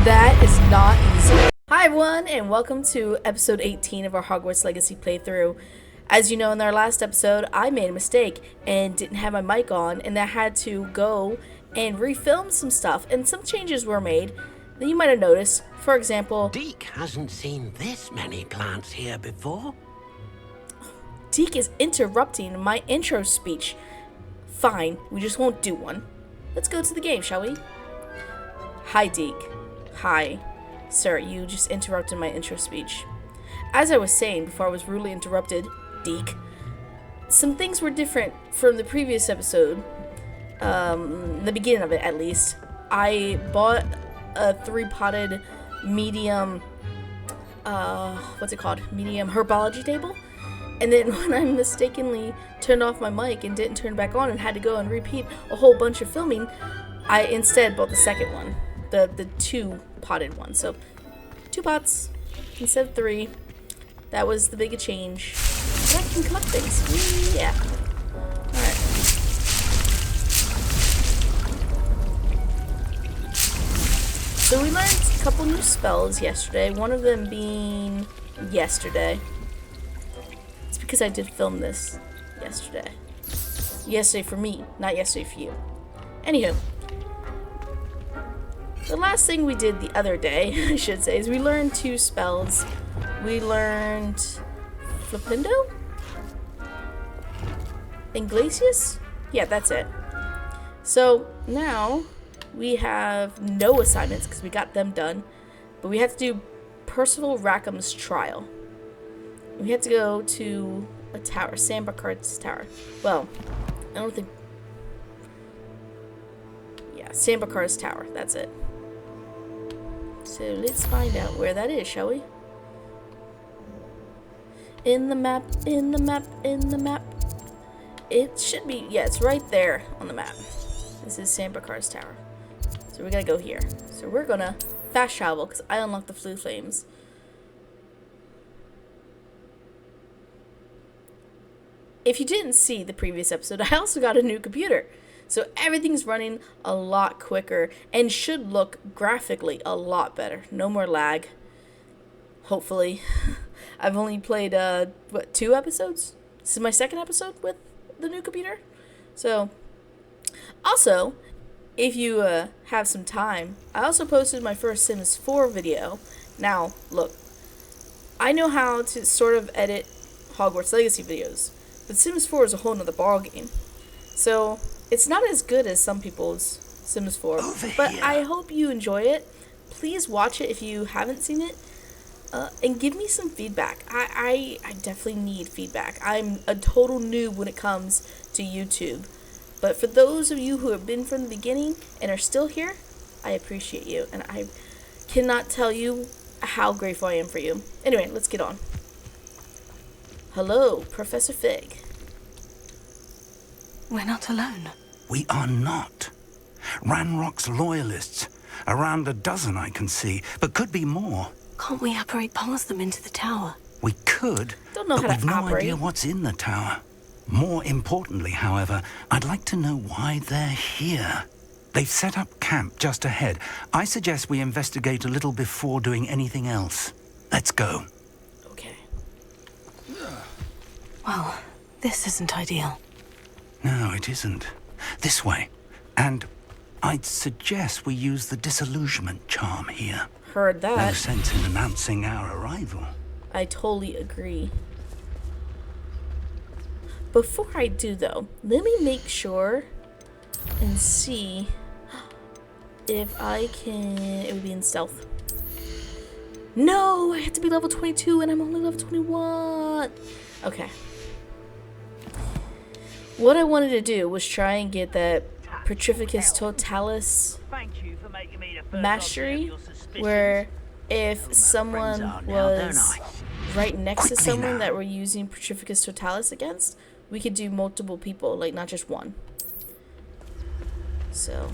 That is not easy. Hi everyone, and welcome to episode 18 of our Hogwarts Legacy playthrough. As you know, in our last episode, I made a mistake and didn't have my mic on, and I had to go and refilm some stuff, and some changes were made that you might have noticed. For example, Deke hasn't seen this many plants here before. Deke is interrupting my intro speech. Fine, we just won't do one. Let's go to the game, shall we? Hi, Deke. Hi. Sir, you just interrupted my intro speech. As I was saying before I was rudely interrupted, Deke, some things were different from the previous episode. The beginning of it, at least. I bought a 3-potted medium, what's it called? Medium herbology table. And then when I mistakenly turned off my mic and didn't turn back on and had to go and repeat a whole bunch of filming, I instead bought the second one. The 2-potted one. So 2 pots instead of 3. That was the big change. And I can collect things. Yeah. Alright. So we learned a couple new spells yesterday. One of them being yesterday. It's because I did film this yesterday. Yesterday for me, not yesterday for you. Anywho. The last thing we did the other day, I should say, is we learned 2 spells. We learned Flipendo? Inglesias? Yeah, that's it. So now we have no assignments because we got them done. But we have to do Percival Rackham's trial. We have to go to a tower, Sandbarcard's tower. Well, I don't think... Yeah, Sandbarcard's tower, that's it. So let's find out where that is, shall we? In the map, in the map, in the map. It should be, yeah, it's right there on the map. This is Sandbarcard's tower. So we gotta go here. So we're gonna fast travel because I unlocked the Flue Flames. If you didn't see the previous episode, I also got a new computer. So everything's running a lot quicker and should look graphically a lot better. No more lag. Hopefully. I've only played, 2 episodes? This is my 2nd episode with the new computer. So, also, if you have some time, I also posted my first Sims 4 video. Now, look. I know how to sort of edit Hogwarts Legacy videos. But Sims 4 is a whole nother ballgame. So... it's not as good as some people's Sims 4, but I hope you enjoy it. Please watch it if you haven't seen it, and give me some feedback. I definitely need feedback. I'm a total noob when it comes to YouTube, but for those of you who have been from the beginning and are still here, I appreciate you, and I cannot tell you how grateful I am for you. Anyway, let's get on. Hello, Professor Fig. We're not alone. We are not. Ranrock's loyalists. Around a dozen I can see, but could be more. Can't we apparate past them into the tower? We could, Don't know but how we've to no operate. idea what's in the tower. More importantly, however, I'd like to know why they're here. They've set up camp just ahead. I suggest we investigate a little before doing anything else. Let's go. Okay. Well, this isn't ideal. No, it isn't. This way. And I'd suggest we use the disillusionment charm here. Heard that. No sense in announcing our arrival. I totally agree. Before I do, though, let me make sure and see if I can... it would be in stealth. No! I have to be level 22 and I'm only level 21! Okay. What I wanted to do was try and get that Petrificus Totalis mastery, where if someone was right next to someone that we're using Petrificus Totalis against, we could do multiple people, like not just one. So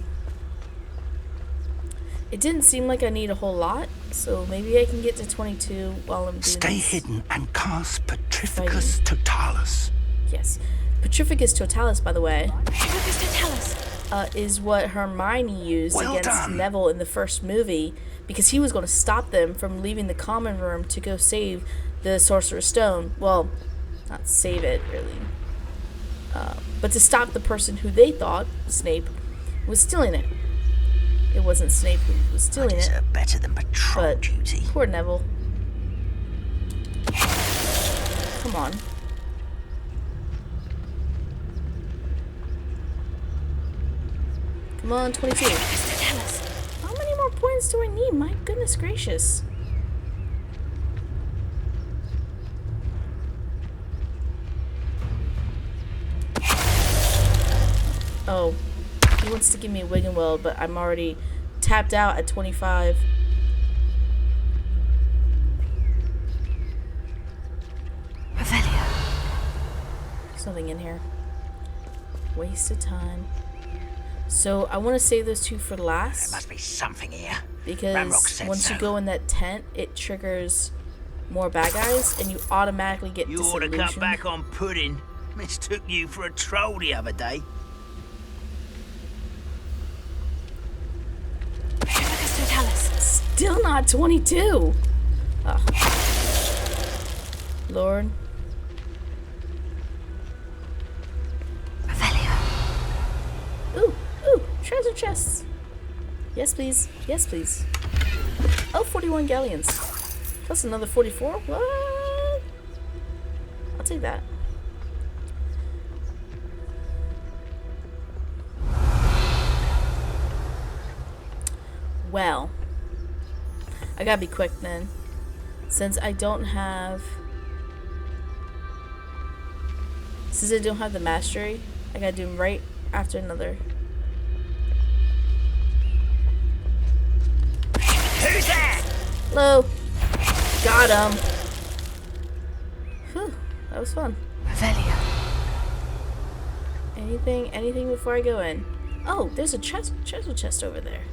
it didn't seem like I need a whole lot, so maybe I can get to 22 while I'm doing Stay this. hidden and cast Petrificus Totalis. Yes. Petrificus Totalis, by the way, Petrificus Totalis. is what Hermione used Well against done. Neville in the first movie, because he was going to stop them from leaving the common room to go save the Sorcerer's Stone. Well, not save it, really. But to stop the person who they thought, Snape, was stealing it. It wasn't Snape who was stealing it. Better than patrol But duty. poor Neville. Come on. Come on, 22. Tell us. How many more points do I need? My goodness gracious. Oh, he wants to give me a Wiggenweld, but I'm already tapped out at 25. Revelio. There's nothing in here. Waste of time. So I want to save those two for last. There must be something here. Because Ramrock said once you so. go in that tent, it triggers more bad guys, and you automatically get You ought to cut disillusioned. back on pudding. Mistook you for a troll the other day. Still not 22. Ugh. Lord. Revelio. Ooh, treasure chests. Yes, please. Yes, please. Oh, 41 galleons. Plus another 44? What? I'll take that. Well, I gotta be quick then. Since I don't have the mastery, I gotta do them right after another. Who's that? Hello. Got him. Whew, that was fun. Revelio. Anything before I go in? Oh, there's a treasure chest over there.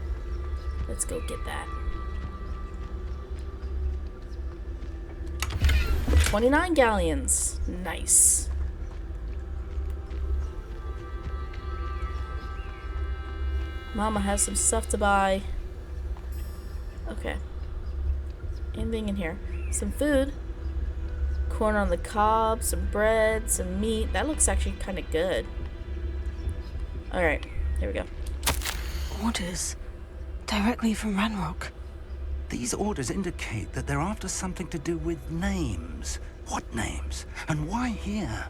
Let's go get that. 29 galleons. Nice. Mama has some stuff to buy. Okay. Anything in here? Some food. Corn on the cob, some bread, some meat. That looks actually kind of good. Alright, here we go. Orders. Directly from Ranrock. These orders indicate that they're after something to do with names. What names? And why here?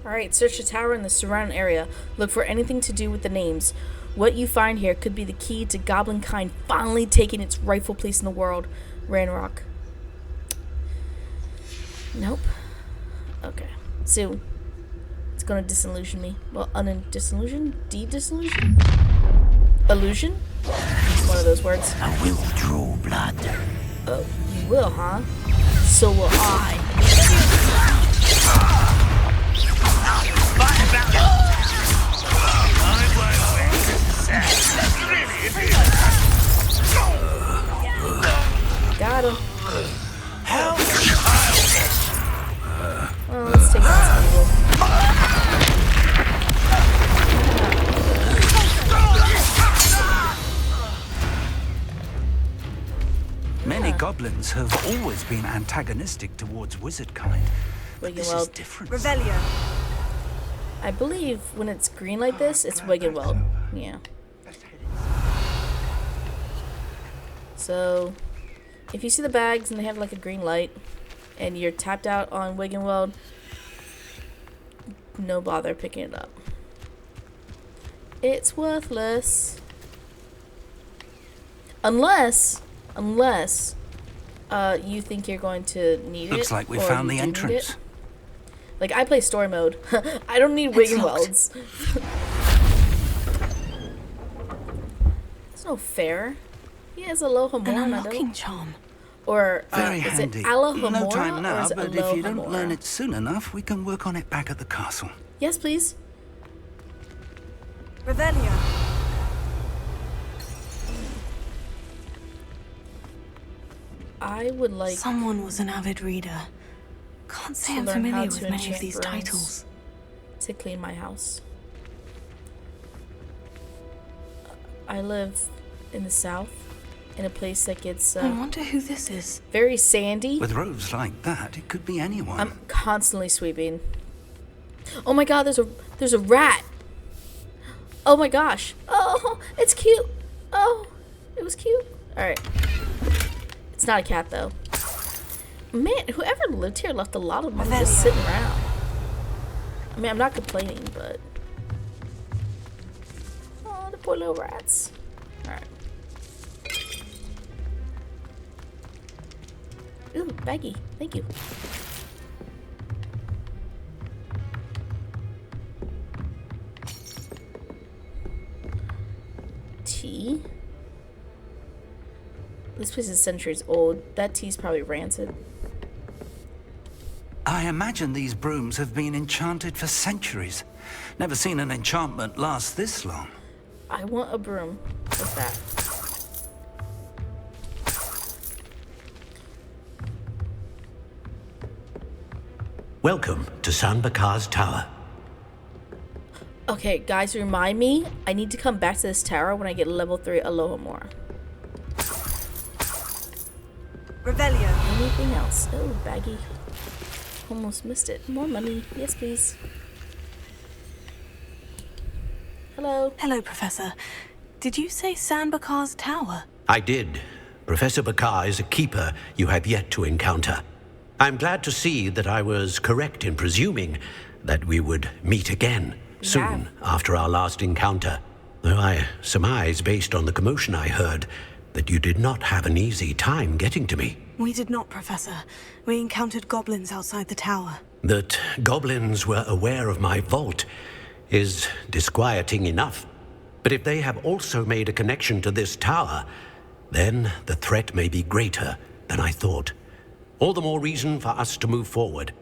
Alright, search the tower and the surrounding area. Look for anything to do with the names. What you find here could be the key to Goblinkind finally taking its rightful place in the world. Ranrock. Nope. Okay. So, it's gonna disillusion me. Well, disillusion? De-disillusion? Illusion? One of those words. I will draw blood. Oh, you will, huh? So will I. Got him. Well, let's take this evil. Many goblins have always been antagonistic towards wizard kind. But this is Wiggenweld. different. Revelio. I believe when it's green like this, it's Wiggenweld. Yeah. So, if you see the bags and they have like a green light, and you're tapped out on Wiggenweld, no bother picking it up. It's worthless. Unless you think you're going to need it. Looks like we or found you the do need entrance. it. Like, I play story mode. I don't need It's locked. Wiggenwelds. It's no fair. He has Aloha An Morn, I unlocking don't. charm. Or, Very is handy. it Aloha No Mora, time or now, is it but if you Aloha don't Mora? learn it soon enough, we can work on it back at the castle. Yes, please. Revelio. I would like Someone was an avid reader. Can't say to I'm learn familiar how with to many of enchant these runes titles. to clean my house. I live in the south, in a place that gets I wonder who this is. very sandy. With roads like that, it could be anyone. I'm constantly sweeping. Oh my god, there's a rat. Oh my gosh. Oh, it's cute. Oh, it was cute. Alright. It's not a cat though. Man, whoever lived here left a lot of money just sitting around. I mean, I'm not complaining, but... Oh, the poor little rats. Alright. Ooh, baggie. Thank you. Tea. This place is centuries old. That tea's probably rancid. I imagine these brooms have been enchanted for centuries. Never seen an enchantment last this long. I want a broom like that. Welcome to San Bakar's Tower. Okay, guys, remind me, I need to come back to this tower when I get level 3 Alohomora. Revelio. Anything else? Oh, baggy. Almost missed it. More money. Yes, please. Hello. Hello, Professor. Did you say San Bakar's tower? I did. Professor Bakar is a keeper you have yet to encounter. I'm glad to see that I was correct in presuming that we would meet again soon after our last encounter. Though I surmise, based on the commotion I heard, that you did not have an easy time getting to me. We did not, Professor. We encountered goblins outside the tower. That goblins were aware of my vault is disquieting enough. But if they have also made a connection to this tower, then the threat may be greater than I thought. All the more reason for us to move forward.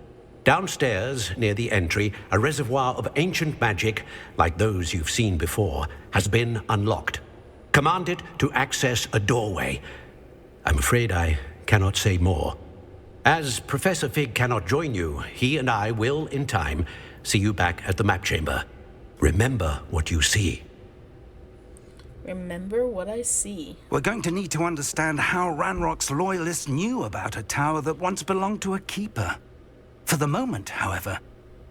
Downstairs, near the entry, a reservoir of ancient magic, like those you've seen before, has been unlocked. Commanded to access a doorway. I'm afraid I cannot say more. As Professor Fig cannot join you, he and I will, in time, see you back at the map chamber. Remember what you see. Remember what I see. We're going to need to understand how Ranrock's loyalists knew about a tower that once belonged to a keeper. For the moment, however,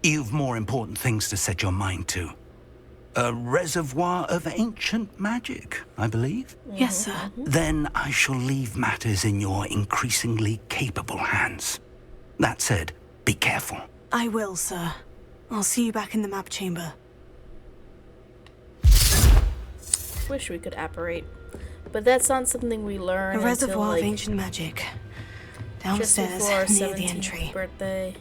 you've more important things to set your mind to. A reservoir of ancient magic, I believe. Yes, sir. Then I shall leave matters in your increasingly capable hands. That said, be careful. I will, sir. I'll see you back in the map chamber. Wish we could apparate. But that's not something we learn A reservoir until, like, of ancient magic. just before our Downstairs, near the 17th entry. birthday.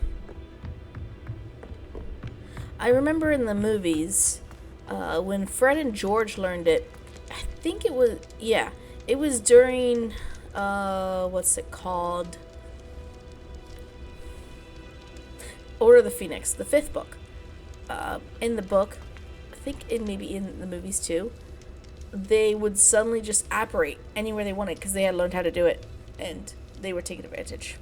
I remember in the movies, when Fred and George learned it, I think it was, yeah, it was during, what's it called? Order of the Phoenix, the 5th book. In the book, I think maybe in the movies too, they would suddenly just apparate anywhere they wanted because they had learned how to do it, and they were taking advantage.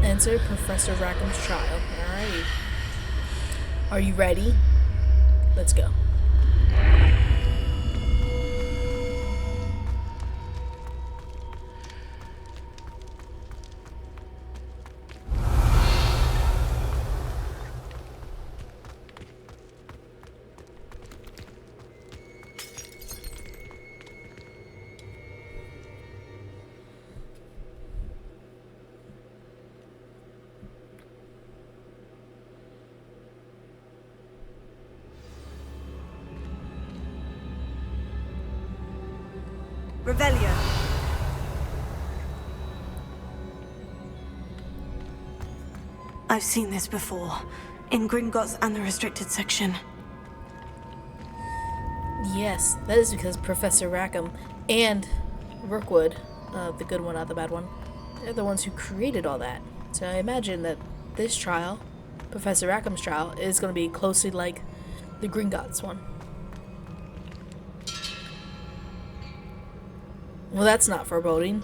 Enter Professor Rackham's trial. Alrighty. Are you ready? Let's go. Revelio. I've seen this before. In Gringotts and the restricted section. Yes, that is because Professor Rackham and Rookwood, the good one, not the bad one, they're the ones who created all that. So I imagine that this trial Professor Rackham's trial is going to be closely like the Gringotts one. Well, that's not foreboding.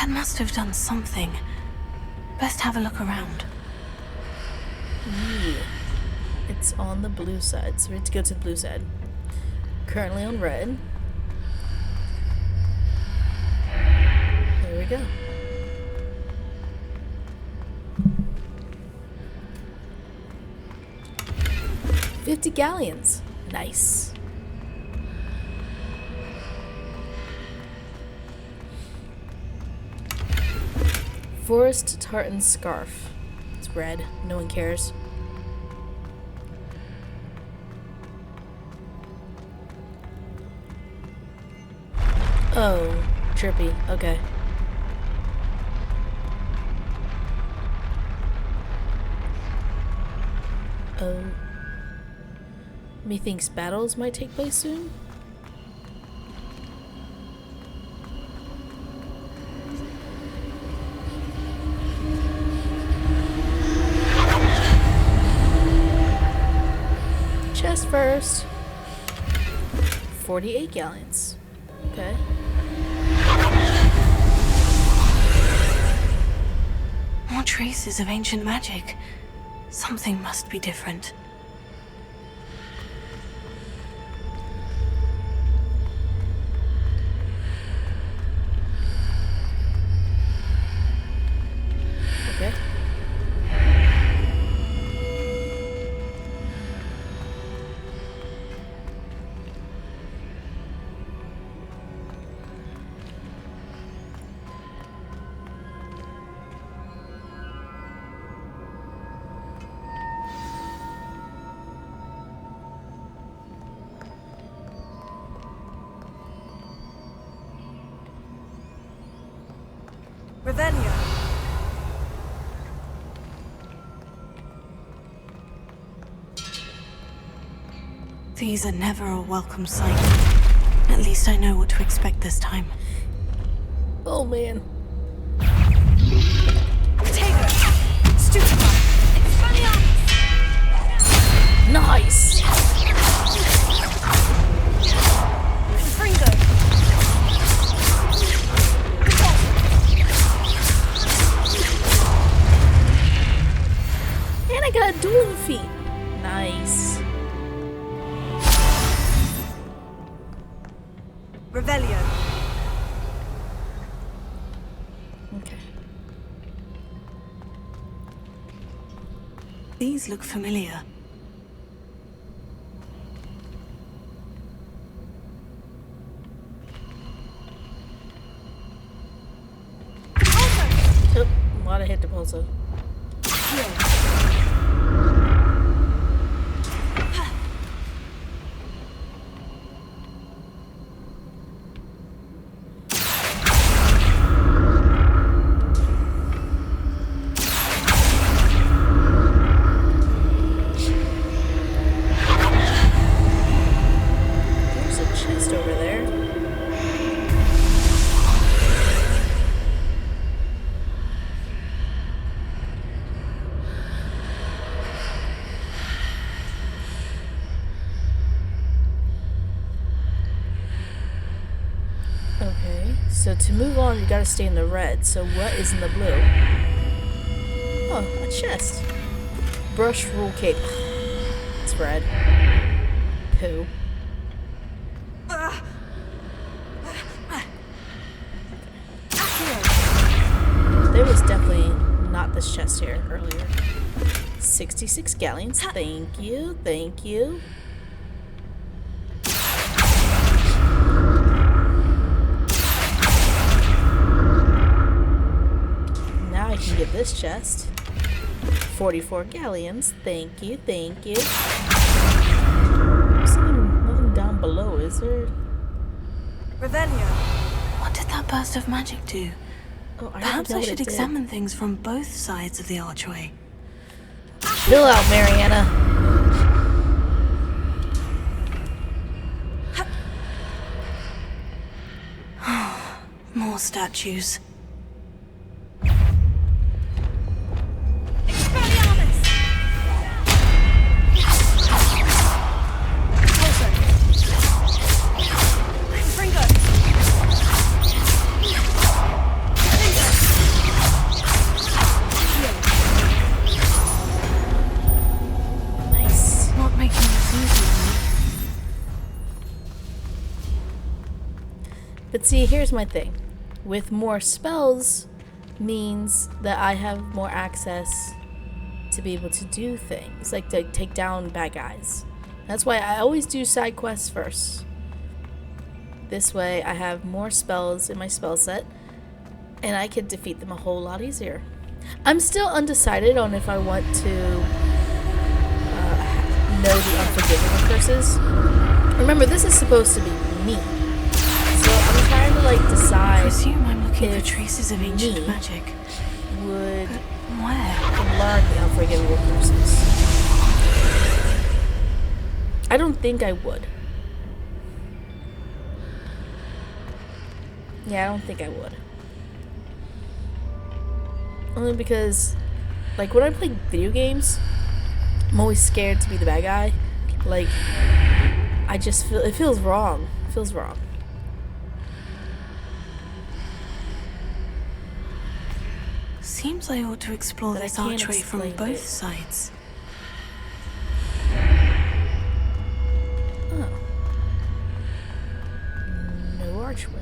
Must have done something. Best have a look around. Yeah. It's on the blue side, so we have to go to the blue side. Currently on red. There we go. $50 galleons. Nice. Forest tartan scarf. It's red. No one cares. Oh, trippy. Okay. Oh. Methinks battles might take place soon? Chest first. 48 galleons. Okay. More traces of ancient magic. Something must be different. Okay. Revelio. These are never a welcome sight. At least I know what to expect this time. Oh man. Caretaker! Stupefy! Expelliarmus! Nice! Fringo! And I got a dueling feat. Nice. Revelio. Okay. These look familiar. Oh, a lot of hit to pulso. There's a chest over there. Okay, so to move on, you gotta stay in the red. So what is in the blue? Oh, a chest. Brush rule cape. It's red. Poo. There was definitely not this chest here earlier. 66 galleons. Thank you. Thank you. Now I can get this chest. 44 galleons. Thank you. Thank you. There's nothing down below, is there? Revelio. What did that burst of magic do? Oh, I Perhaps don't know I what should it did. examine things from both sides of the archway. Chill out, Mariana. More statues. But see, here's my thing. With more spells means that I have more access to be able to do things, like to take down bad guys. That's why I always do side quests first. This way I have more spells in my spell set, and I can defeat them a whole lot easier. I'm still undecided on if I want to know the unforgivable curses. Remember, this is supposed to be me. So I'm trying to like decide. I presume I'm looking for traces of ancient magic. Would where? Learn the unforgivable curses. I don't think I would. Yeah, I don't think I would. Only because, like, when I play video games, I'm always scared to be the bad guy. Like, I just feel, it feels wrong. It feels wrong. Seems I ought to explore But this I can't archway from explain both it. sides. Oh. No archway.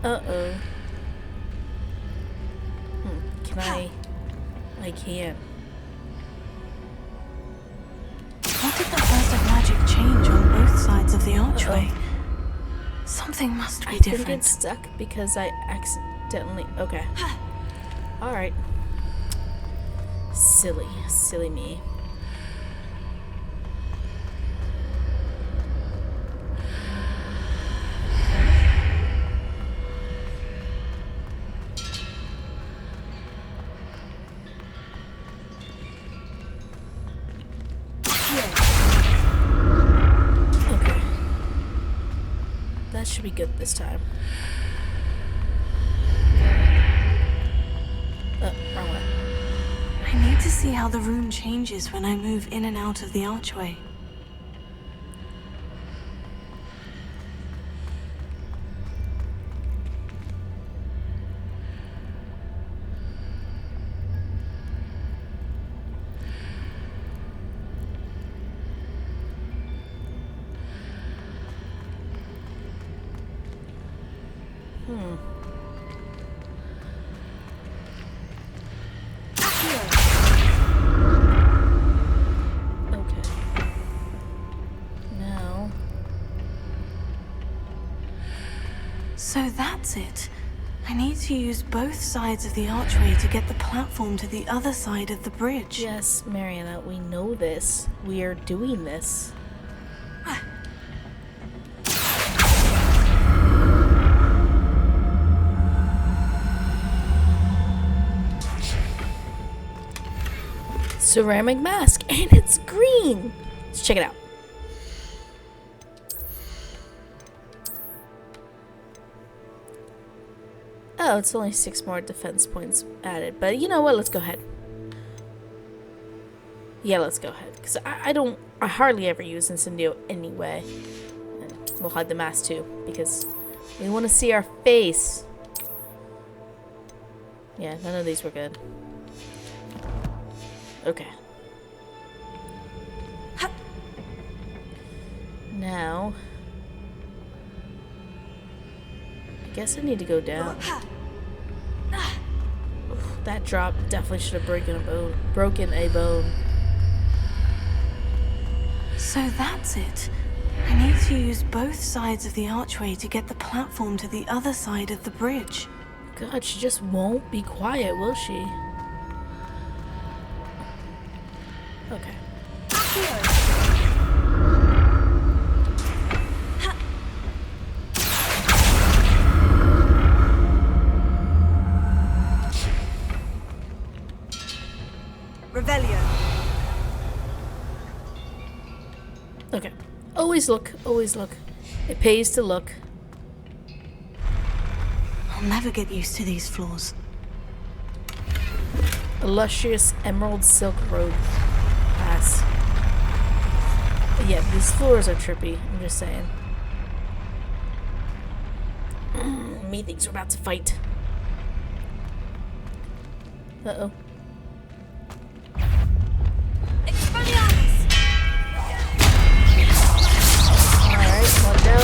Uh-oh. Can I? I can't. What did the burst of magic change on both sides of the archway? Uh-oh. Something must be I think different. it's stuck because I accidentally... Okay. Alright. Silly. Silly me. Okay. That should be good this time. Wrong way. I need to see how the room changes when I move in and out of the archway. Okay. Now... So that's it. I need to use both sides of the archway to get the platform to the other side of the bridge. Yes, Mariana, we know this. We are doing this. Ceramic mask, and it's green. Let's check it out. Oh, it's only 6 more defense points added, but you know what? Let's go ahead. Yeah, let's go ahead, because I hardly ever use Incendio anyway. And we'll hide the mask too, because we want to see our face. Yeah, none of these were good. Okay. Now, I guess I need to go down. Oof, that drop definitely should have broken a bone. So that's it. I need to use both sides of the archway to get the platform to the other side of the bridge. God, she just won't be quiet, will she? Okay. Revelio. Okay. Always look. Always look. It pays to look. I'll never get used to these floors. A luscious emerald silk robe. Pass. Yeah, these floors are trippy. I'm just saying. Methinks we're about to fight. Uh-oh. Alright, one down.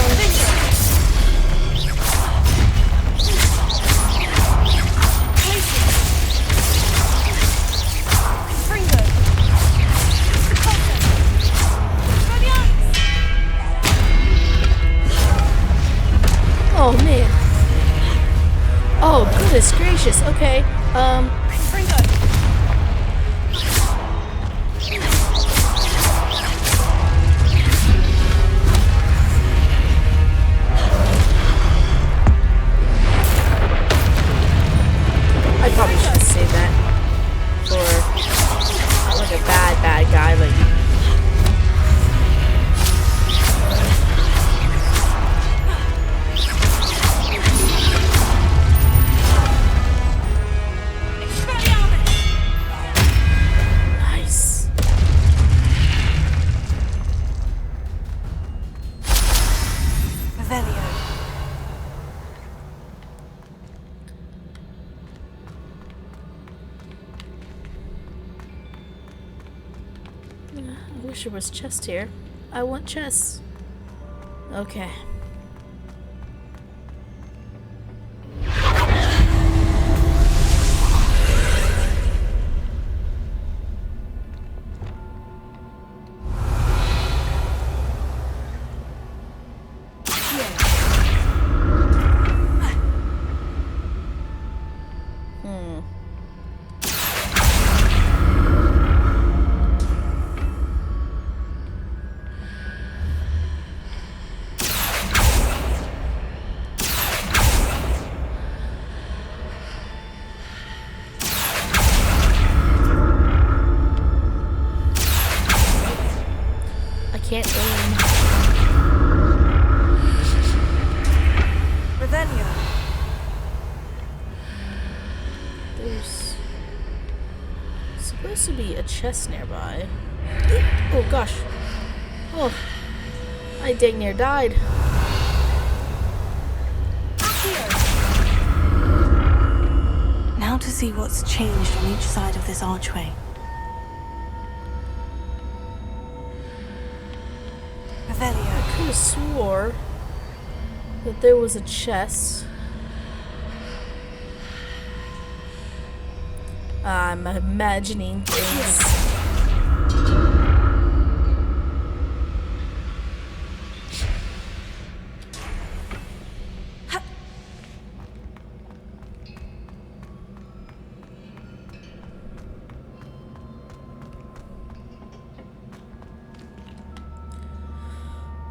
Oh man. Oh goodness gracious. Okay. I probably should say that for like a bad guy like you. I wish there was chest here. I want chest. Okay. Can't aim. Revelio. There's supposed to be a chest nearby. Oh gosh. Oh, I dang near died. Now to see what's changed on each side of this archway. I could have swore that there was a chest. I'm imagining things.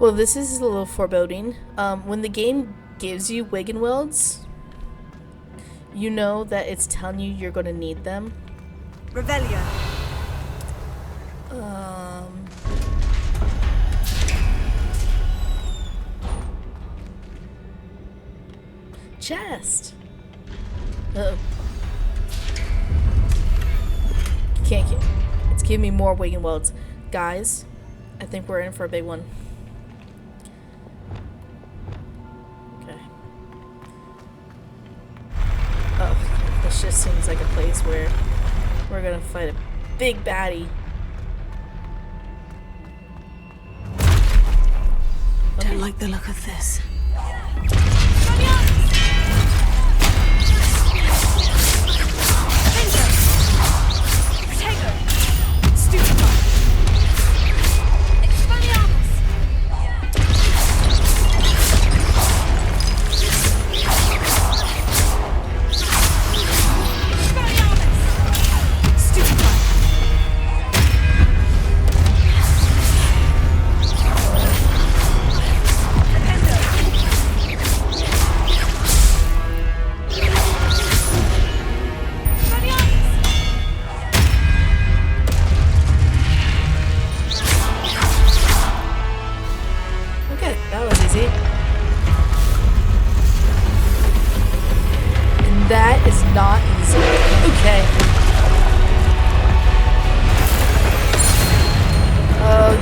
Well, this is a little foreboding. When the game gives you Wiggenwelds, you know that it's telling you you're going to need them. Revelio. Chest. Uh-oh. Can't get. It's giving me more Wiggenwelds. Guys, I think we're in for a big one. This just seems like a place where we're gonna fight a big baddie. Don't like the look of this.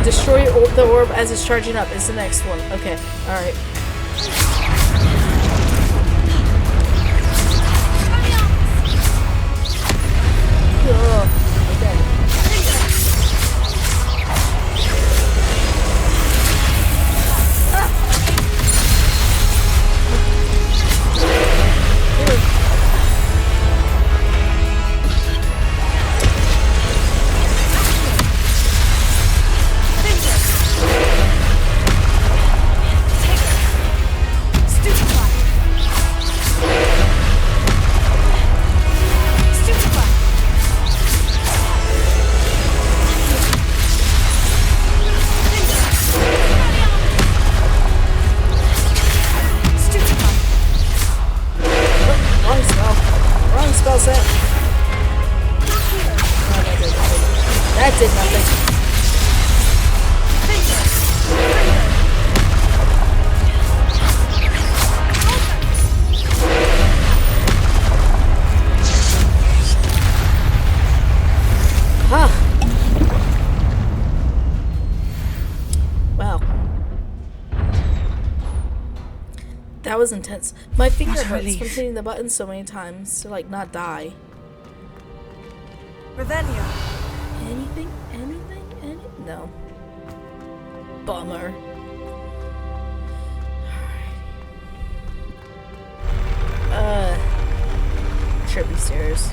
Destroy the orb as it's charging up is the next one. Okay, alright. That did nothing. Wow. That was intense. My finger hurts from hitting the button so many times to like not die. Revelio. Anything? No. Bummer. Trippy stairs.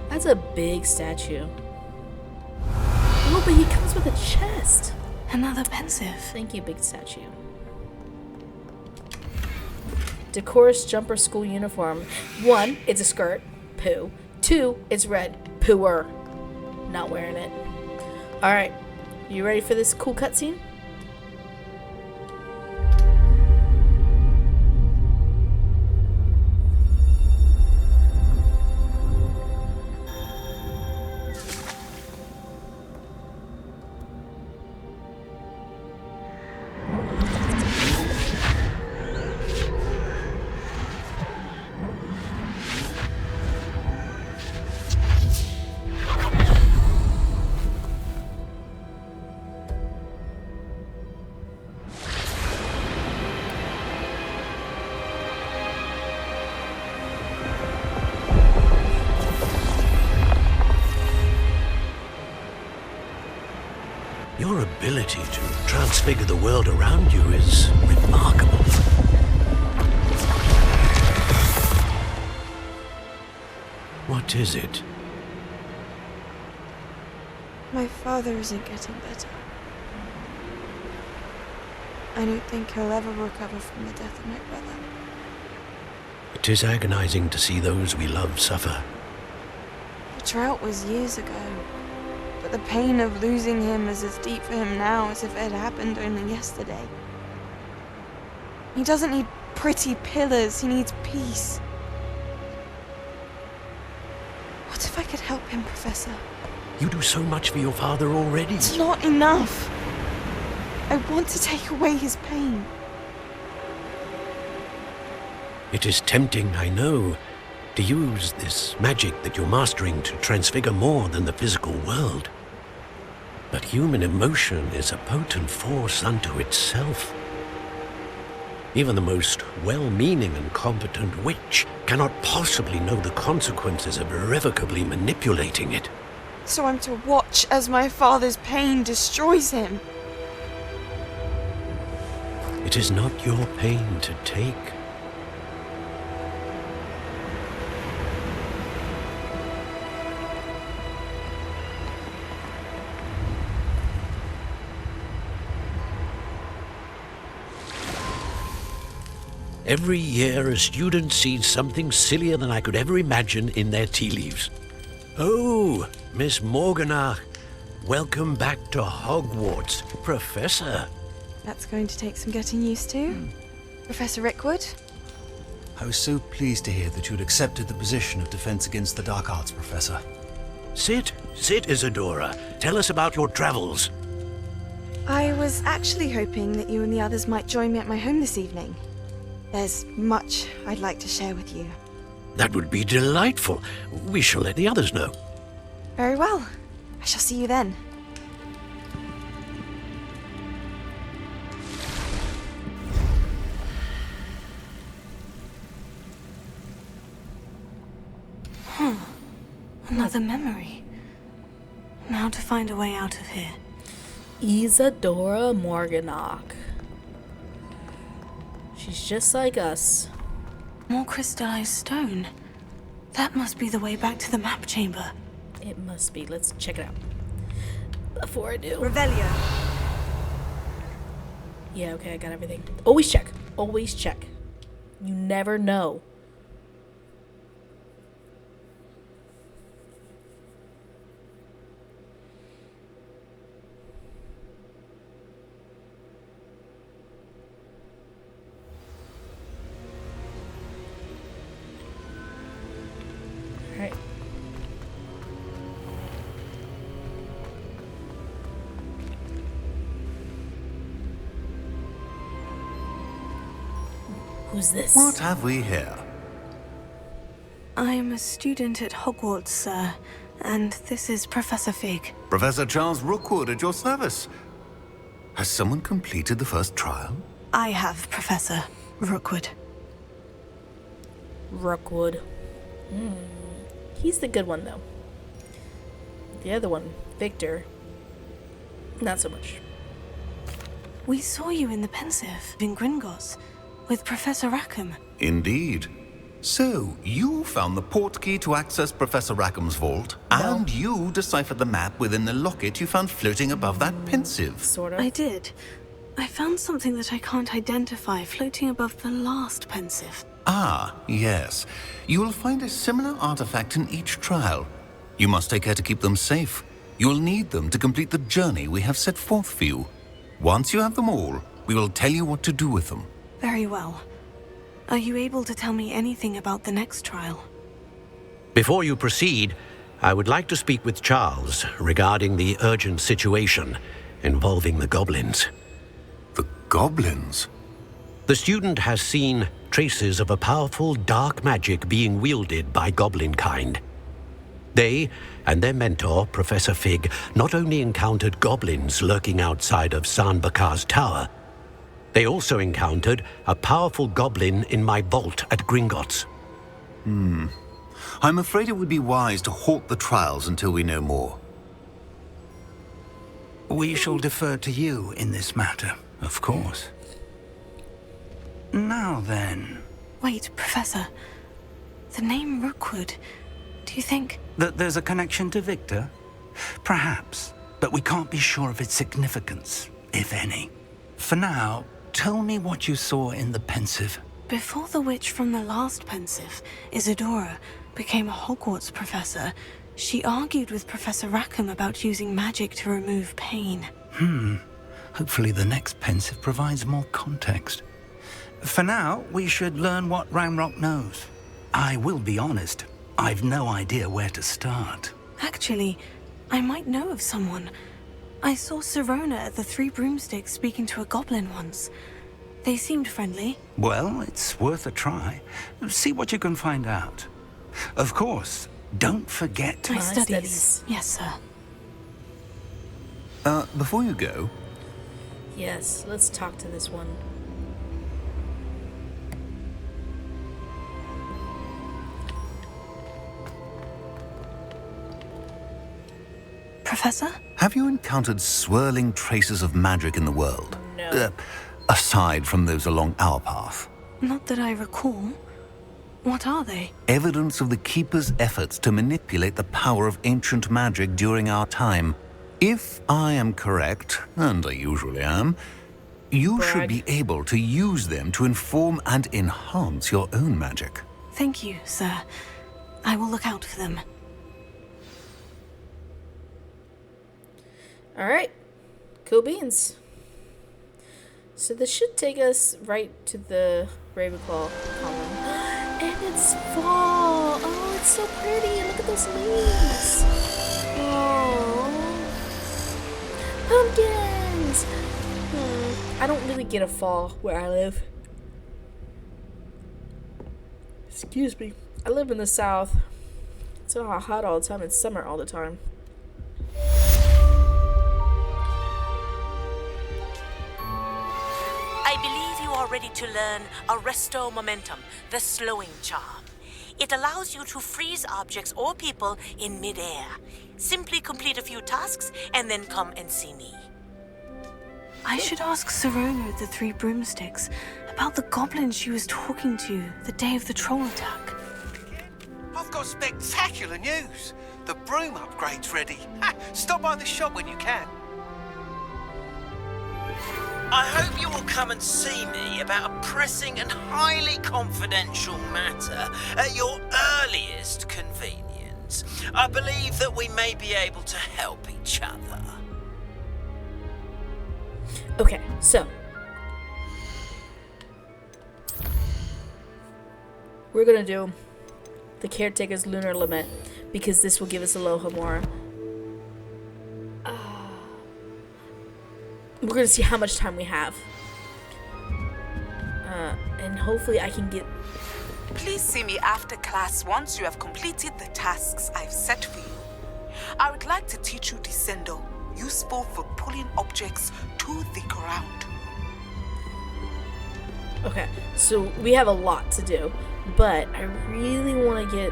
That's a big statue. Oh, but he comes with a chest. Another pensive. Thank you, big statue. Decorous jumper school uniform. 1, it's a skirt. Poo. 2, it's red. Pooer. Not wearing it. Alright. You ready for this cool cutscene? Your ability to transfigure the world around you is remarkable. What is it? My father isn't getting better. I don't think he'll ever recover from the death of my brother. It is agonizing to see those we love suffer. The drought was years ago, but the pain of losing him is as deep for him now as if it had happened only yesterday. He doesn't need pretty pillars, he needs peace. What if I could help him, Professor? You do so much for your father already. It's not enough. I want to take away his pain. It is tempting, I know, to use this magic that you're mastering to transfigure more than the physical world. But human emotion is a potent force unto itself. Even the most well-meaning and competent witch cannot possibly know the consequences of irrevocably manipulating it. So I'm to watch as my father's pain destroys him. It is not your pain to take. Every year, a student sees something sillier than I could ever imagine in their tea leaves. Oh, Miss Morganach, welcome back to Hogwarts, Professor. That's going to take some getting used to. Professor Rickwood? I was so pleased to hear that you'd accepted the position of Defense Against the Dark Arts, Professor. Sit, Isadora. Tell us about your travels. I was actually hoping that you and the others might join me at my home this evening. There's much I'd like to share with you. That would be delightful. We shall let the others know. Very well. I shall see you then. Another memory. Now to find a way out of here. Isadora Morganach. She's just like us. More crystallized stone. That must be the way back to the map chamber. It must be. Let's check it out. Before I do. Revelio. Yeah, okay, I got everything. Always check. Always check. You never know. Alright. Who's this? What have we here? I am a student at Hogwarts, sir, and this is Professor Fig. Professor Charles Rookwood at your service. Has someone completed the first trial? I have, Professor Rookwood. Rookwood. He's the good one, though. The other one, Victor, not so much. We saw you in the pensive in Gringotts with Professor Rackham. Indeed. So, you found the portkey to access Professor Rackham's vault, and you deciphered the map within the locket you found floating above that pensive. Sort of. I did. I found something that I can't identify floating above the last pensive. Ah, yes. You will find a similar artifact in each trial. You must take care to keep them safe. You will need them to complete the journey we have set forth for you. Once you have them all, we will tell you what to do with them. Very well. Are you able to tell me anything about the next trial? Before you proceed, I would like to speak with Charles regarding the urgent situation involving the goblins. The goblins? The student has seen traces of a powerful dark magic being wielded by goblin kind. They and their mentor, Professor Fig, not only encountered goblins lurking outside of Sanbakar's tower, they also encountered a powerful goblin in my vault at Gringotts. I'm afraid it would be wise to halt the trials until we know more. We shall defer to you in this matter, of course. Now then, Wait, Professor. The name Rookwood. Do you think... that there's a connection to Victor? Perhaps, but we can't be sure of its significance, if any. For now, tell me what you saw in the pensive. Before the witch from the last pensive, Isadora, became a Hogwarts professor, she argued with Professor Rackham about using magic to remove pain. Hopefully the next pensive provides more context. For now, we should learn what Ranrock knows. I will be honest, I've no idea where to start. Actually, I might know of someone. I saw Sirona at the Three Broomsticks speaking to a goblin once. They seemed friendly. Well, it's worth a try. See what you can find out. Of course, don't forget... My My studies. studies. Yes, sir. Before you go, Yes, let's talk to this one. Professor? have you encountered swirling traces of magic in the world? No. Aside from those along our path. Not that I recall. What are they? Evidence of the Keeper's efforts to manipulate the power of ancient magic during our time. If I am correct, and I usually am, you should be able to use them to inform and enhance your own magic. Thank you, sir. I will look out for them. Alright. Cool beans. So this should take us right to the Ravenclaw column. And it's fall! Oh, it's so pretty! Look at those leaves! Oh. Pumpkins! I don't really get a fall where I live. Excuse me. I live in the south. It's all hot all the time. It's summer all the time. I believe you are ready to learn Arresto Momentum, the slowing charm. It allows you to freeze objects or people in midair. Simply complete a few tasks and then come and see me. I should ask Sirona of the Three Broomsticks about the goblin she was talking to the day of the troll attack. I've got spectacular news. The broom upgrade's ready. Stop by the shop when you can. I hope you will come and see me about a pressing and highly confidential matter at your earliest convenience. I believe that we may be able to help each other. Okay, so we're gonna do the Caretaker's Lunar Lament because this will give us Alohomora. We're gonna see how much time we have, and hopefully I can get. Please see me after class once you have completed the tasks I've set for you. I would like to teach you Descendo, useful for pulling objects to the ground. Okay, so we have a lot to do, but I really want to get,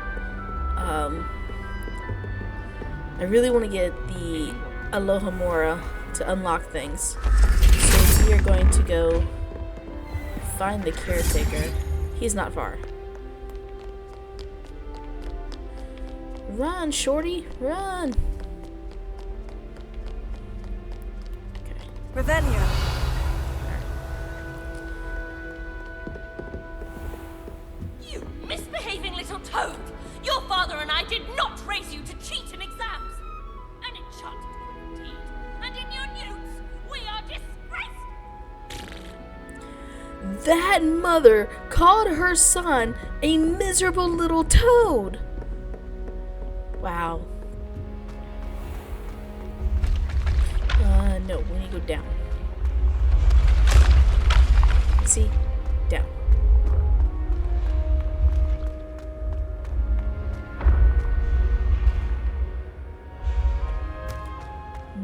the Alohomora to unlock things. So we are going to go find the Caretaker. He's not far. Run, shorty, run! Okay. Revelio. You misbehaving little toad! Your father and I did not raise you to cheat in exams! An enchanted indeed. And in your newts, we are disgraced! That mother called her son a miserable little toad! Wow. No, we need to go down. See? Down.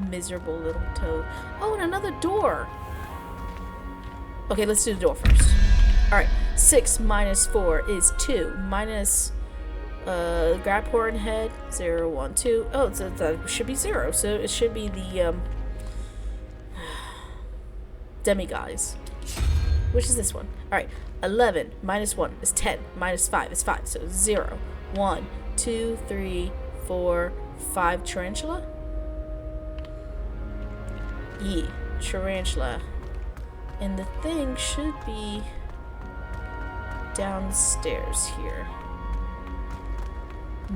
Miserable little toad. Oh, and another door. Okay, let's do the door first. Alright, 6 minus 4 is 2. Minus grab horn head, 0, 1, 2. Oh, so that should be 0. So it should be the demiguise. Which is this one? Alright, 11 minus 1 is 10. Minus 5 is 5. So 0, 1, 2, 3, 4, 5 tarantula. Yeah, tarantula. And the thing should be downstairs here.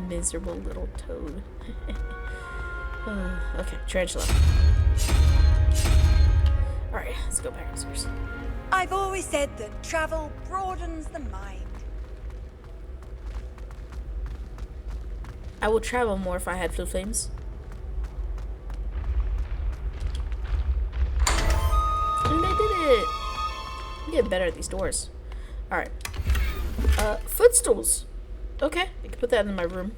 Miserable little toad. Okay, tarantula. Alright, let's go back upstairs. I've always said that travel broadens the mind. I would travel more if I had flu flames. And they did it! I'm getting better at these doors. Alright. Footstools. Okay, I can put that in my room.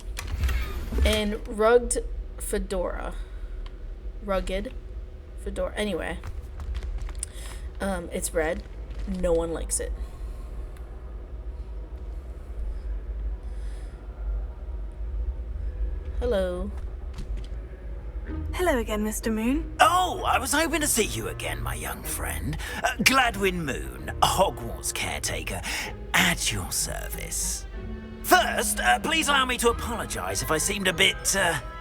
And rugged fedora. Rugged fedora. Anyway. It's red. No one likes it. Hello. Hello again, Mr. Moon. Oh, I was hoping to see you again, my young friend. Gladwin Moon, Hogwarts caretaker, at your service. First, please allow me to apologize if I seemed a bit,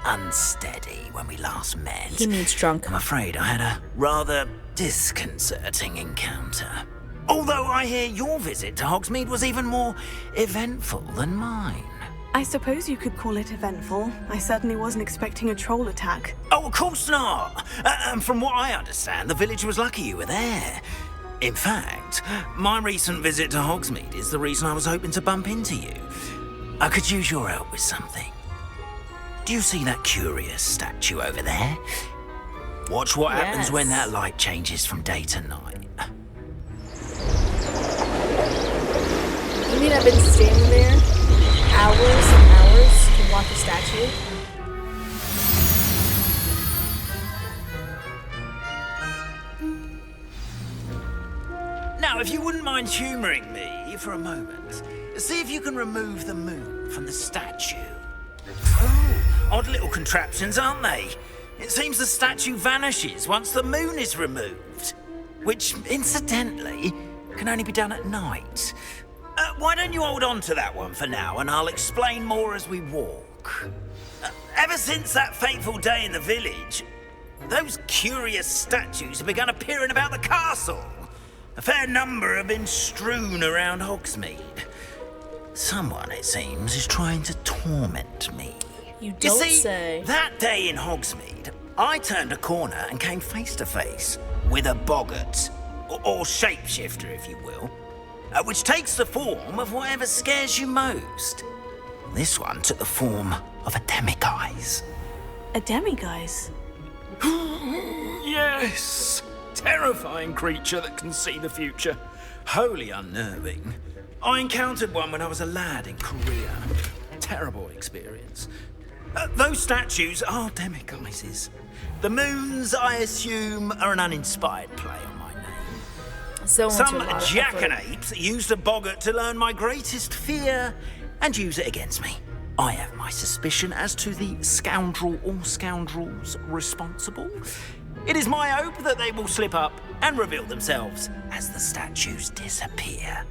unsteady when we last met. He means drunk. I'm afraid I had a rather disconcerting encounter. Although I hear your visit to Hogsmeade was even more eventful than mine. I suppose you could call it eventful. I certainly wasn't expecting a troll attack. Oh, of course not. And from what I understand, the village was lucky you were there. In fact, my recent visit to Hogsmeade is the reason I was hoping to bump into you. I could use your help with something. Do you see that curious statue over there? Watch what happens when that light changes from day to night. You mean I've been standing there hours and hours house to watch a statue. Now, if you wouldn't mind humouring me for a moment, see if you can remove the moon from the statue. Oh, odd little contraptions, aren't they? It seems the statue vanishes once the moon is removed, which, incidentally, can only be done at night. Why don't you hold on to that one for now, and I'll explain more as we walk. Ever since that fateful day in the village, those curious statues have begun appearing about the castle. A fair number have been strewn around Hogsmeade. Someone, it seems, is trying to torment me. You don't say. That day in Hogsmeade, I turned a corner and came face to face with a boggart, or shapeshifter, if you will, which takes the form of whatever scares you most. This one took the form of a demiguise. A demiguise? Yes! Terrifying creature that can see the future. Wholly unnerving. I encountered one when I was a lad in Korea. Terrible experience. Those statues are demiguises. The moons, I assume, are an uninspired play on my name. Some jackanapes used a boggart to learn my greatest fear and use it against me. I have my suspicion as to the scoundrel or scoundrels responsible. It is my hope that they will slip up and reveal themselves as the statues disappear.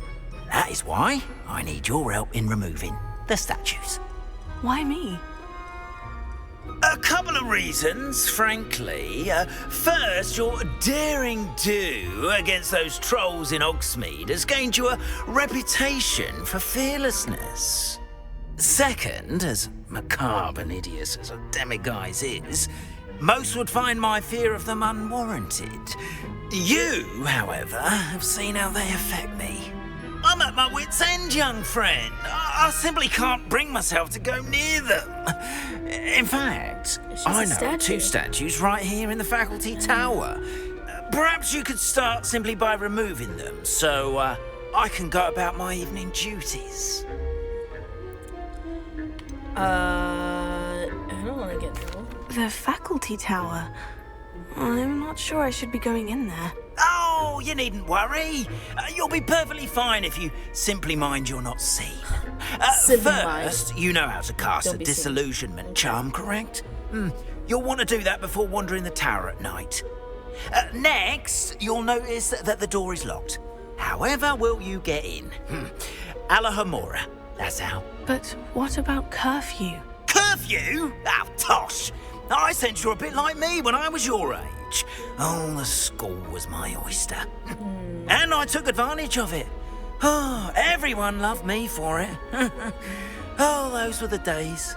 That is why I need your help in removing the statues. Why me? A couple of reasons, frankly. First, your daring do against those trolls in Hogsmeade has gained you a reputation for fearlessness. Second, as macabre and hideous as a demiguise is, most would find my fear of them unwarranted. You, however, have seen how they affect me. I'm at my wit's end, young friend. I simply can't bring myself to go near them. In fact, I know two statues right here in the faculty tower. Perhaps you could start simply by removing them, so I can go about my evening duties. I don't want to get trouble. The faculty tower? I'm not sure I should be going in there. Oh, you needn't worry. You'll be perfectly fine if you simply mind you're not seen. First, you know how to cast a disillusionment charm, correct? You'll want to do that before wandering the tower at night. Next, you'll notice that the door is locked. However will you get in? Alahomora, that's how. But what about curfew? Curfew? Oh, tosh! I sense you're a bit like me when I was your age. Oh, the school was my oyster. And I took advantage of it. Oh, everyone loved me for it. Oh, those were the days.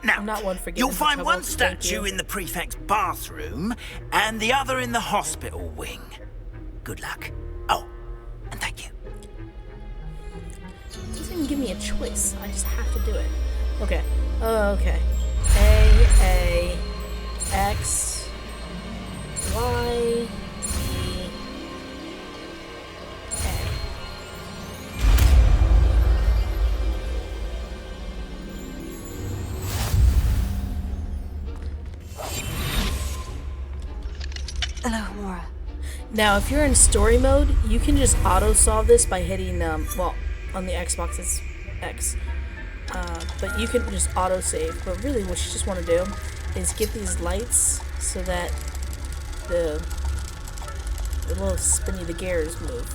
Now, I'm not one for you'll find one statue in the prefect's bathroom and the other in the hospital wing. Good luck. Oh, and thank you. It doesn't even give me a choice. I just have to do it. Okay. Okay. A, X, Y, E, A. Alahomora. Now, if you're in story mode, you can just auto-solve this by hitting, well, on the Xbox it's X. But you can just auto-save. But really what you just want to do is get these lights so that the little spinny, the gears move.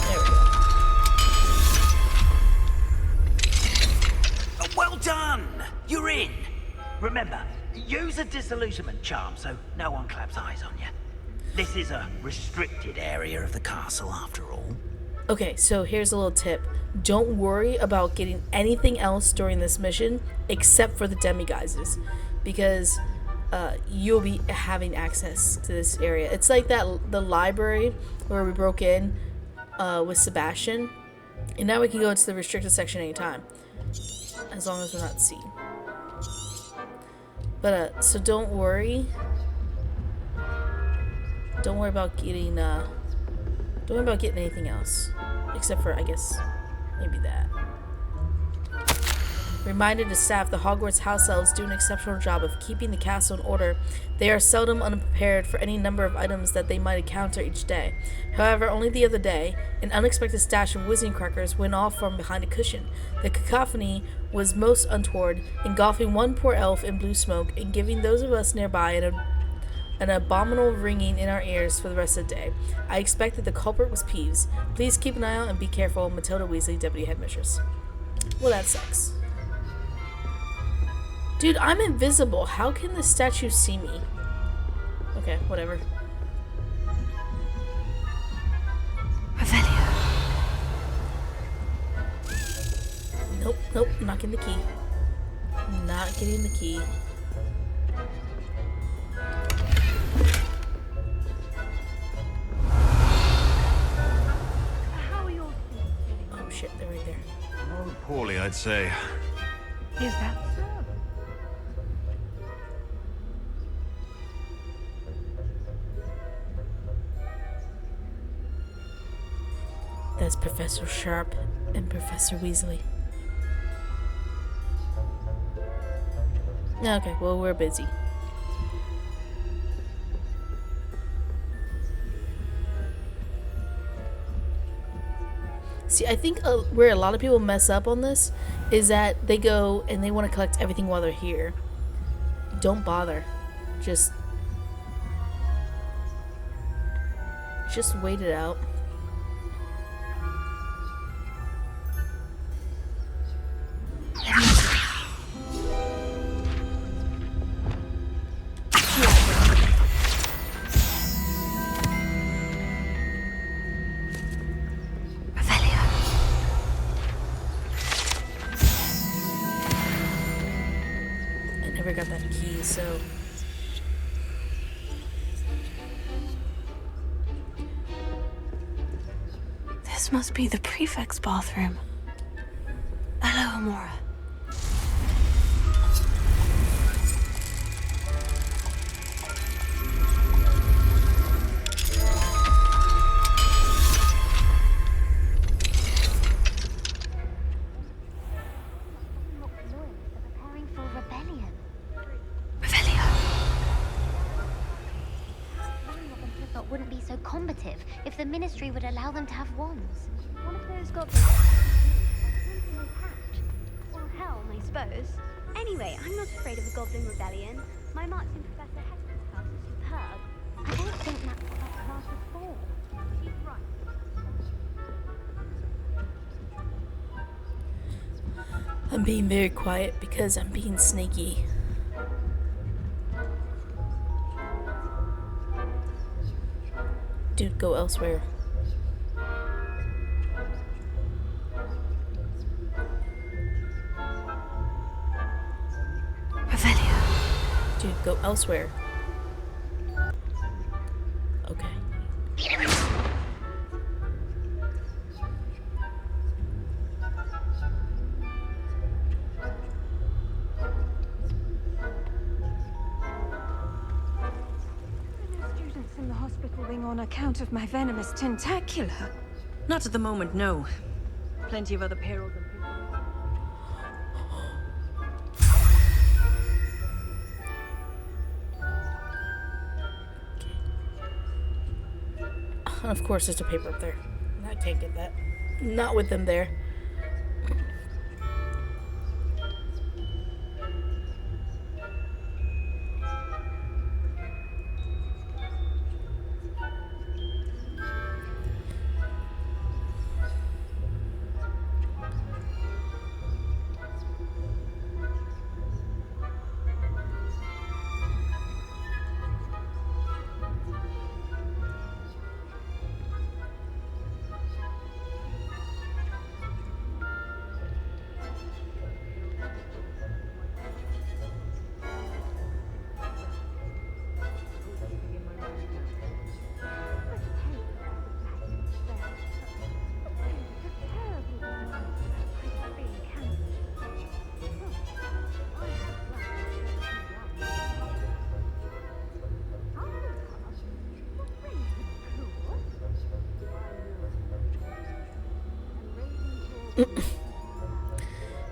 There we go. Well done! You're in. Remember, use a disillusionment charm so no one claps eyes on you. This is a restricted area of the castle, after all. Okay, so here's a little tip. Don't worry about getting anything else during this mission except for the demiguises, because you'll be having access to this area. It's like the library where we broke in with Sebastian, and now we can go to the restricted section anytime, as long as we're not seen. But so don't worry. Don't worry about getting Don't worry about getting anything else. Except for, I guess, maybe that. Reminded to staff, the Hogwarts house elves do an exceptional job of keeping the castle in order. They are seldom unprepared for any number of items that they might encounter each day. However, only the other day, an unexpected stash of whizzing crackers went off from behind a cushion. The cacophony was most untoward, engulfing one poor elf in blue smoke and giving those of us nearby an abominable ringing in our ears for the rest of the day. I expect that the culprit was Peeves. Please keep an eye out and be careful, Matilda Weasley, Deputy Headmistress. Well, that sucks. Dude, I'm invisible. How can the statue see me? Okay, whatever. Revelio. Nope, nope, not getting the key. Not getting the key. Oh shit, they're right there. Oh, poorly, I'd say. Is that so? That's Professor Sharp and Professor Weasley. Okay, well, we're busy. See, I think where a lot of people mess up on this is that they go and they want to collect everything while they're here. Don't bother. Just wait it out. Got that key, so This must be the prefect's bathroom. Hello, Amora. If the Ministry would allow them to have wands. One of those goblins patch. Well, hell, I suppose. Anyway, I'm not afraid of a goblin rebellion. My marks in Professor Hector's class are superb. I don't think that's what that class is for. She's right. I'm being very quiet because I'm being sneaky. Dude, go elsewhere. Revelio. Dude, go elsewhere. Okay. In the hospital wing on account of my venomous tentacular. Not at the moment, no. Plenty of other payrolls and And of course, there's a paper up there. I can't get that. Not with them there.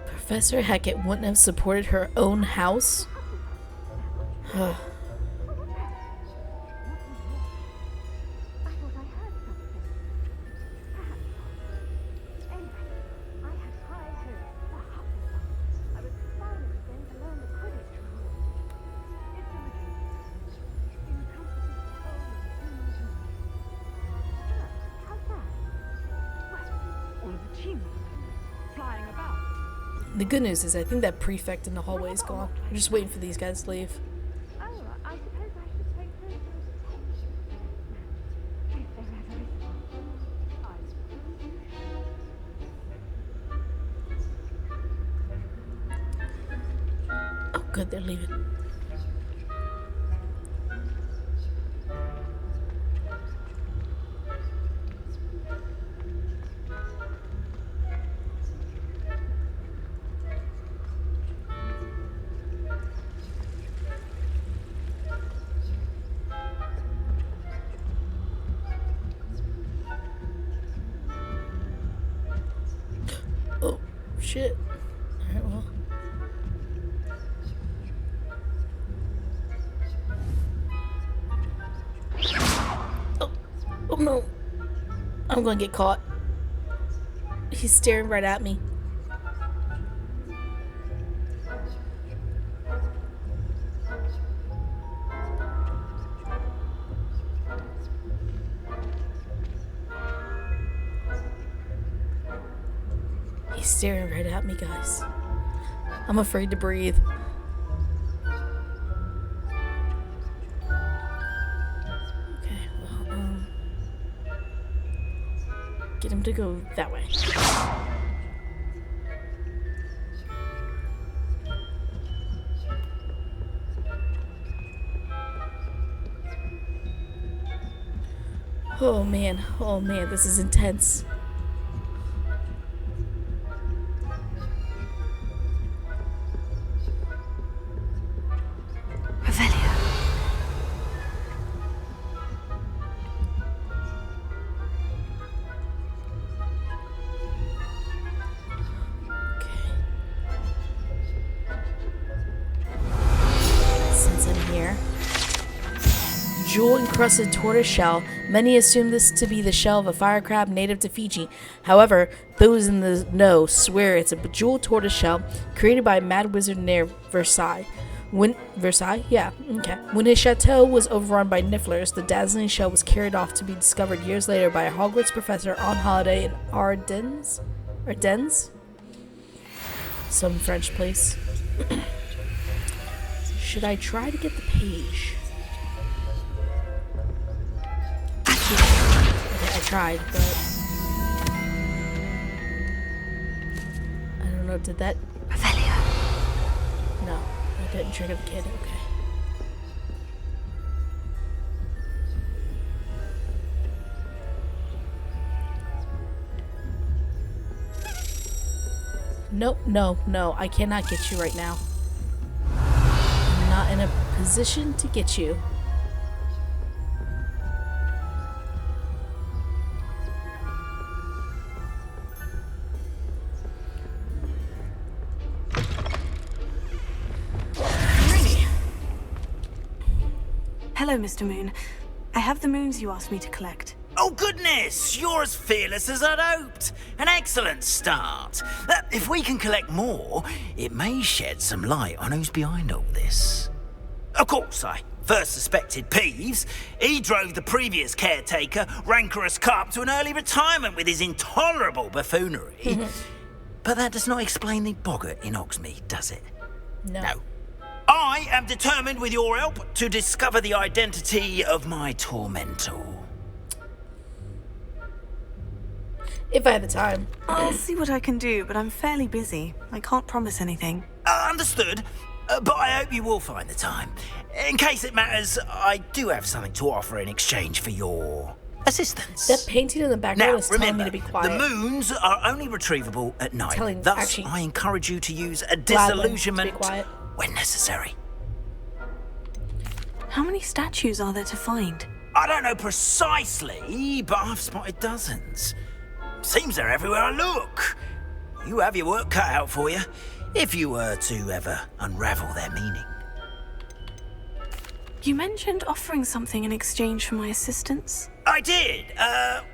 Professor Hackett wouldn't have supported her own house? The good news is I think that prefect in the hallway is gone. I'm just waiting for these guys to leave. Oh, good, they're leaving. Oh, shit. Alright, well. Oh no. I'm gonna get caught. He's staring right at me. He's staring right at me, guys. I'm afraid to breathe. Okay, well, get him to go that way. Oh man, this is intense. Jewel-encrusted tortoise shell. Many assume this to be the shell of a fire crab native to Fiji. However, those in the know swear it's a bejeweled tortoise shell created by a mad wizard near Versailles. When his chateau was overrun by nifflers, the dazzling shell was carried off to be discovered years later by a Hogwarts professor on holiday in Ardennes? Some French place. Should I try to get the page? I tried, but I don't know, did that... No, that didn't trigger the kid, okay. Nope, no, I cannot get you right now. I'm not in a position to get you. Hello, Mr. Moon. I have the moons you asked me to collect. Oh goodness, you're as fearless as I'd hoped. An excellent start. If we can collect more, it may shed some light on who's behind all this. Of course, I first suspected Peeves. He drove the previous caretaker, rancorous Carp, to an early retirement with his intolerable buffoonery. But that does not explain the boggart in Hogsmeade, does it? No. I am determined, with your help, to discover the identity of my tormentor. If I have the time. I'll see what I can do, but I'm fairly busy. I can't promise anything. Understood. But I hope you will find the time. In case it matters, I do have something to offer in exchange for your assistance. That painting in the background is telling me to be quiet. The moons are only retrievable at night. Thus, I encourage you to use a disillusionment when necessary. How many statues are there to find? I don't know precisely, but I've spotted dozens. Seems they're everywhere I look. you have your work cut out for you, if you were to ever unravel their meaning. You mentioned offering something in exchange for my assistance. I did.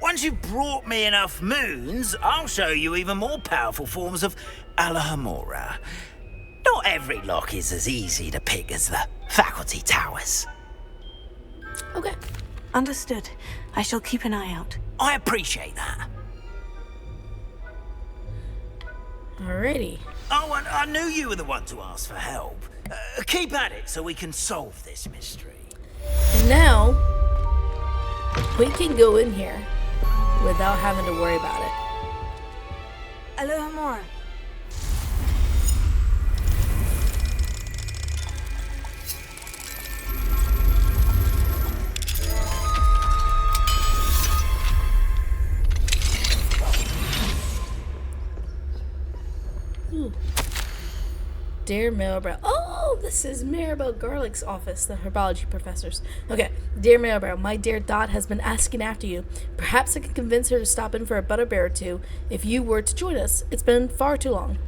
Once you've brought me enough moons, I'll show you even more powerful forms of Alahamora. Not every lock is as easy to pick as the faculty towers. Okay. Understood. I shall keep an eye out. I appreciate that. Alrighty. Oh, and I knew you were the one to ask for help. Keep at it so we can solve this mystery. And now, we can go in here without having to worry about it. Alahamora. Ooh. Dear Maribel. Oh, this is Maribel Garlick's office, the herbology professor's. Okay. Dear Maribel, my dear Dot has been asking after you. Perhaps I can convince her to stop in for a butterbeer or two if you were to join us. It's been far too long.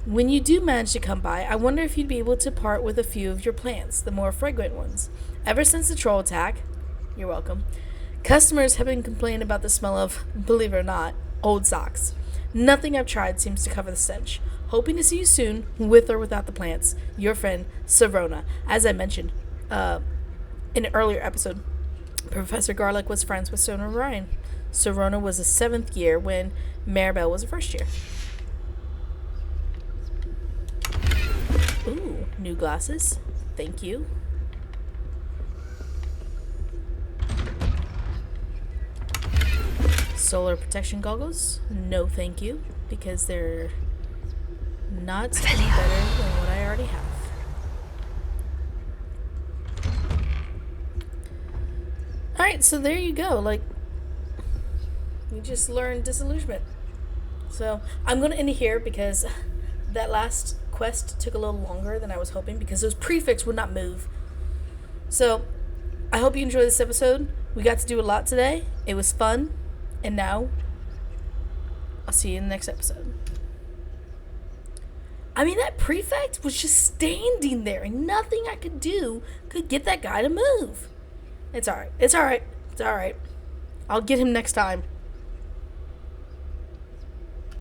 When you do manage to come by, I wonder if you'd be able to part with a few of your plants, the more fragrant ones. Ever since the troll attack, you're welcome, customers have been complaining about the smell of, believe it or not, old socks. Nothing I've tried seems to cover the stench. Hoping to see you soon, with or without the plants. Your friend, Serona. As I mentioned in an earlier episode, Professor Garlick was friends with Sona Ryan. Serona was a 7th year when Maribel was a 1st year. Ooh, new glasses. Thank you. Solar protection goggles. No thank you, because they're not any better than what I already have. Alright, so there you go. Like, we just learned disillusionment. So, I'm going to end it here because that last quest took a little longer than I was hoping because those prefix would not move. So, I hope you enjoyed this episode. We got to do a lot today. It was fun. And now, I'll see you in the next episode. I mean, that prefect was just standing there, and nothing I could do could get that guy to move. It's alright. It's alright. It's alright. I'll get him next time.